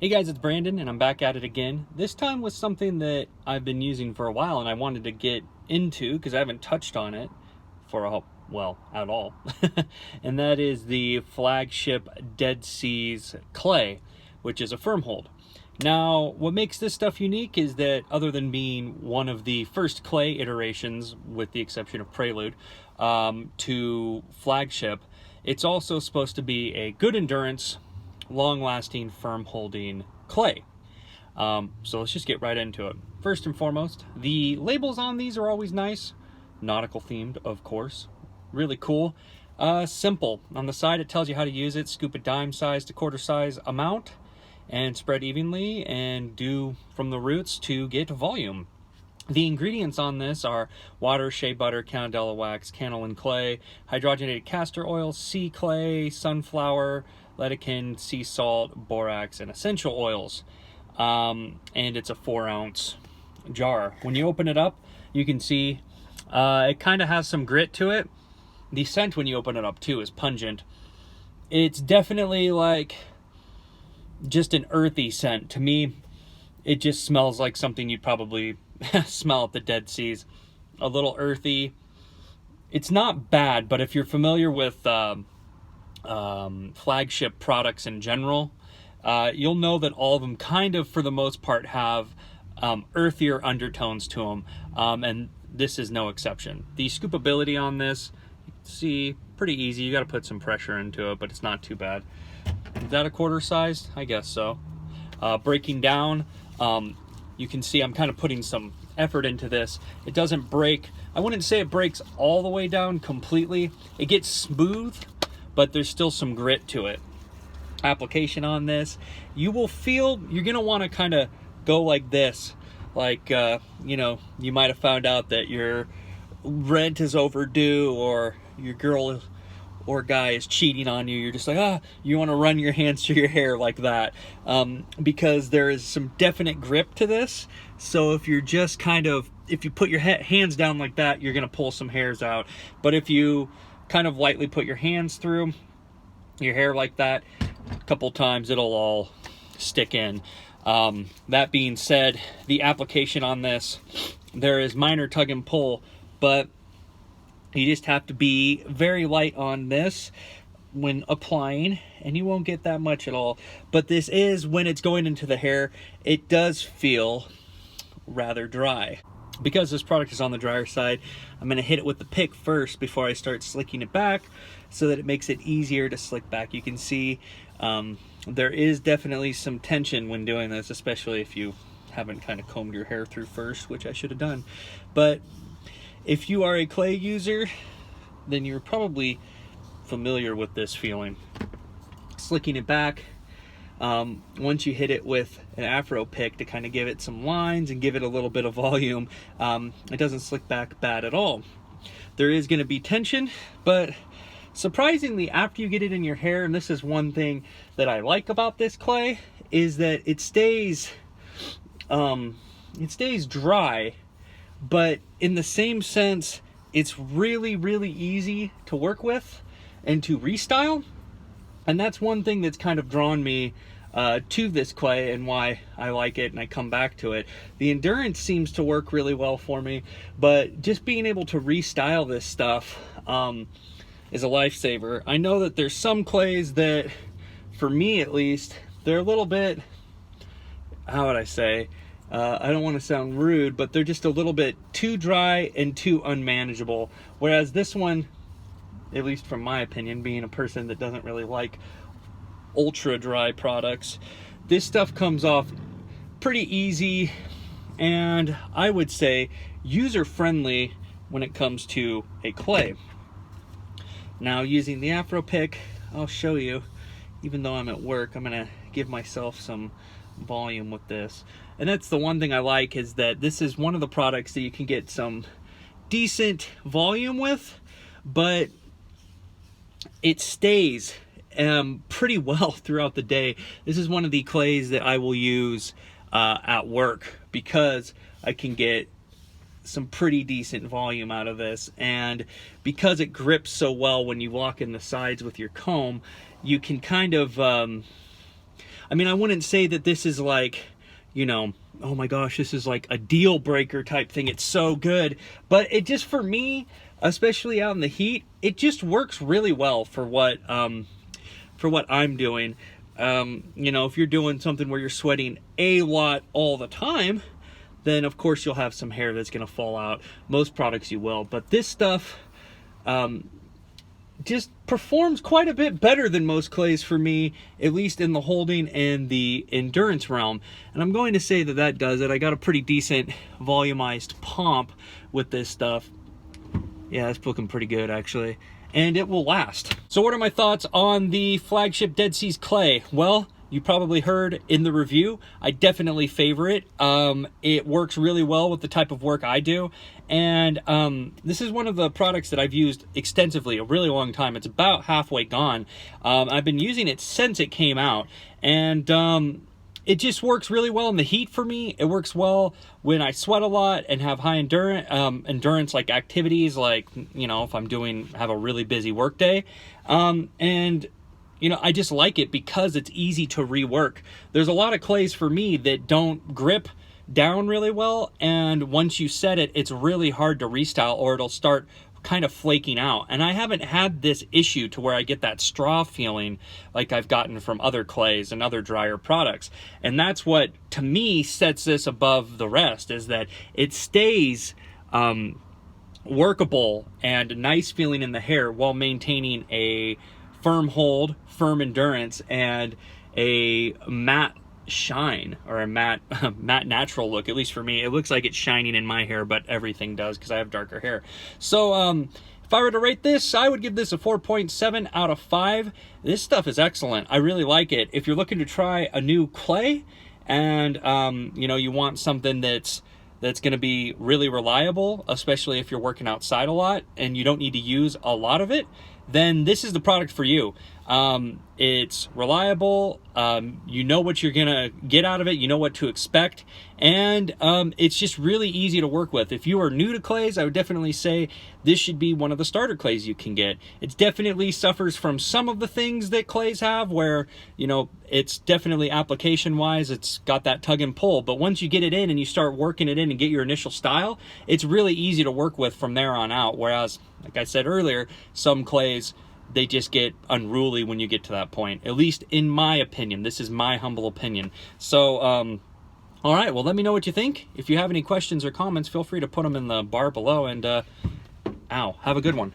Hey guys, it's Brandon, and I'm back at it again. This time with something that I've been using for a while and I wanted to get into because I haven't touched on it at all. And that is the Flagship Dead Seas Clay, which is a firm hold. Now, what makes this stuff unique is that other than being one of the first clay iterations, with the exception of Prelude, to Flagship, it's also supposed to be a good endurance, long-lasting, firm-holding clay. So let's just get right into it. First and foremost, the labels on these are always nice. Nautical themed, of course. Really cool. Simple. On the side, it tells you how to use it. Scoop a dime size to quarter size amount and spread evenly and do from the roots to get volume. The ingredients on this are water, shea butter, cannella wax, cannelin clay, hydrogenated castor oil, sea clay, sunflower, lecithin, sea salt, borax, and essential oils. And it's a 4-ounce jar. When you open it up, you can see it kind of has some grit to it. The scent when you open it up too is pungent. It's definitely like just an earthy scent. To me, it just smells like something you'd probably smell at the Dead Seas. A little earthy. It's not bad, but if you're familiar with Flagship products in general, you'll know that all of them kind of, for the most part, have earthier undertones to them, and this is no exception. The scoopability on this, you can see, pretty easy. You got to put some pressure into it, but it's not too bad. Is that a quarter size? I guess so. Breaking down, you can see I'm kind of putting some effort into this. It doesn't break. I wouldn't say it breaks all the way down completely. It gets smooth, but there's still some grit to it. Application on this, you will feel you're gonna want to kind of go like this, like you might have found out that your rent is overdue, or your girl or guy is cheating on you. You're just like, you want to run your hands through your hair like that, because there is some definite grip to this. So if you're just if you put your hands down like that, you're gonna pull some hairs out. But if you kind of lightly put your hands through your hair like that a couple times, it'll all stick in. That being said, the application on this, there is minor tug and pull, but you just have to be very light on this when applying, and you won't get that much at all. But this is, when it's going into the hair, it does feel rather dry. Because this product is on the drier side, I'm going to hit it with the pick first before I start slicking it back, so that it makes it easier to slick back. You can see there is definitely some tension when doing this, especially if you haven't kind of combed your hair through first, which I should have done. But if you are a clay user, then you're probably familiar with this feeling. Slicking it back, once you hit it with an afro pick to kind of give it some lines and give it a little bit of volume, it doesn't slick back bad at all. There is going to be tension, but surprisingly, after you get it in your hair, and this is one thing that I like about this clay, is that it stays dry, but in the same sense, it's really, really easy to work with and to restyle. And that's one thing that's kind of drawn me to this clay and why I like it and I come back to it. The endurance seems to work really well for me, but just being able to restyle this stuff is a lifesaver. I know that there's some clays that, for me at least, they're a little bit, how would I say, I don't want to sound rude, but they're just a little bit too dry and too unmanageable. Whereas this one, at least from my opinion, being a person that doesn't really like ultra dry products, this stuff comes off pretty easy, and I would say user friendly when it comes to a clay. Now, using the afro pick, I'll show you. Even though I'm at work, I'm gonna give myself some volume with this. And that's the one thing I like, is that this is one of the products that you can get some decent volume with, but it stays pretty well throughout the day. This is one of the clays that I will use at work, because I can get some pretty decent volume out of this, and because it grips so well when you walk in the sides with your comb, you can kind of I mean, I wouldn't say that this is like, you know, oh my gosh, this is like a deal breaker type thing. It's so good. But it just, for me, especially out in the heat, it just works really well for what I'm doing. You know, if you're doing something where you're sweating a lot all the time, then of course you'll have some hair that's going to fall out. Most products you will, but this stuff just performs quite a bit better than most clays for me, at least in the holding and the endurance realm. And I'm going to say that that does it. I got a pretty decent volumized Pomp with this stuff. Yeah, it's looking pretty good actually, and it will last. So what are my thoughts on the Flagship Dead Seas Clay? Well, you probably heard in the review, I definitely favor it. It works really well with the type of work I do. And this is one of the products that I've used extensively a really long time. It's about halfway gone. I've been using it since it came out. And it just works really well in the heat for me. It works well when I sweat a lot and have high endurance like activities, like, you know, if I'm have a really busy work day. And you know, I just like it because it's easy to rework. There's a lot of clays for me that don't grip down really well, and once you set it, it's really hard to restyle, or it'll start kind of flaking out. And I haven't had this issue to where I get that straw feeling like I've gotten from other clays and other dryer products. And that's what, to me, sets this above the rest, is that it stays workable and nice feeling in the hair while maintaining a firm hold, firm endurance, and a matte shine, or a matte natural look. At least for me, it looks like it's shining in my hair, but everything does because I have darker hair. So if I were to rate this, I would give this a 4.7 out of 5. This stuff is excellent. I really like it. If you're looking to try a new clay and you know, you want something that's going to be really reliable, especially if you're working outside a lot and you don't need to use a lot of it, then this is the product for you. It's reliable, you know what you're gonna get out of it, you know what to expect, and it's just really easy to work with. If you are new to clays, I would definitely say this should be one of the starter clays you can get. It definitely suffers from some of the things that clays have, where, you know, it's definitely application-wise, it's got that tug and pull, but once you get it in and you start working it in and get your initial style, it's really easy to work with from there on out. Whereas, like I said earlier, some clays, they just get unruly when you get to that point, at least in my opinion. This is my humble opinion. So, all right, well, let me know what you think. If you have any questions or comments, feel free to put them in the bar below, and have a good one.